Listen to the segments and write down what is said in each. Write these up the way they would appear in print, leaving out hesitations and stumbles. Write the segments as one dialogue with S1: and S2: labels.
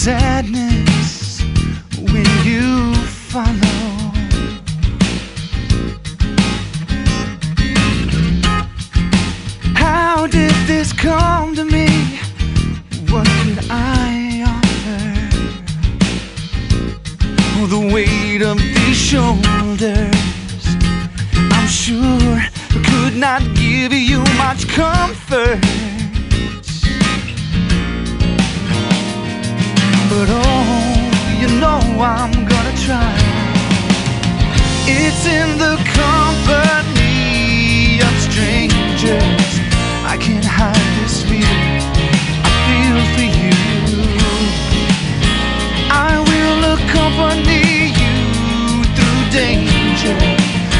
S1: sadness when you follow. How did this come to me? What could I offer? Oh, the weight of these shoulders, I'm sure I could not give you much comfort. But oh, you know I'm gonna try. It's in the company of strangers I can't hide this feeling I feel for you. I will accompany you through danger.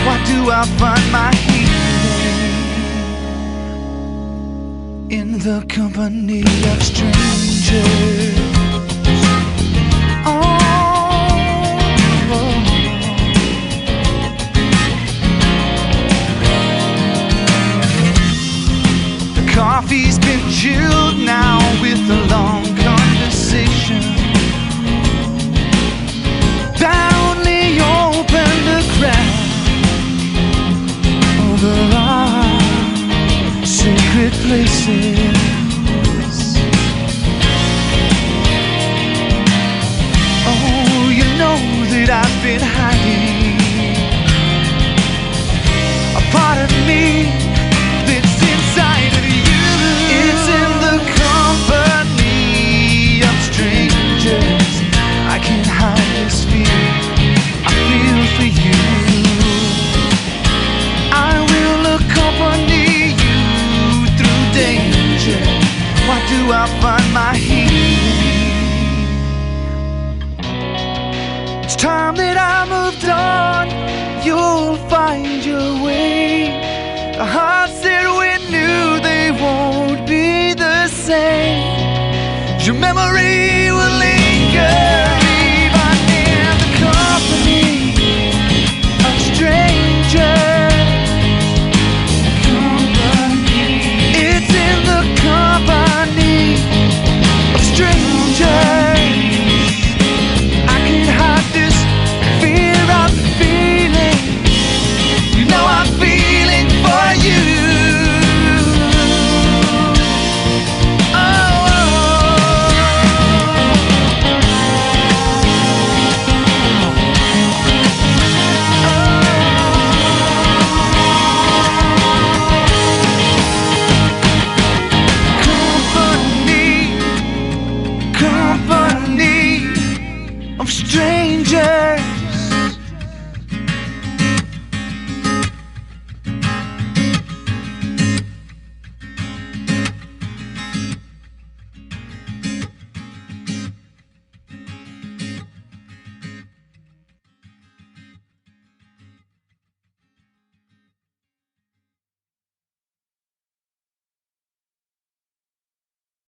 S1: Why do I find my healing in the company of strangers? Coffee's been chilled now with a long conversation. Only opened a crack over our sacred places. Oh, you know that I've been hiding a part of me that's inside of you. It's in the company of strangers I can't hide this feeling I feel for you. I will accompany you through danger. Why do I find my healing? It's time that I moved on. You'll find your way. The hearts that we knew, they won't be the same. Your memory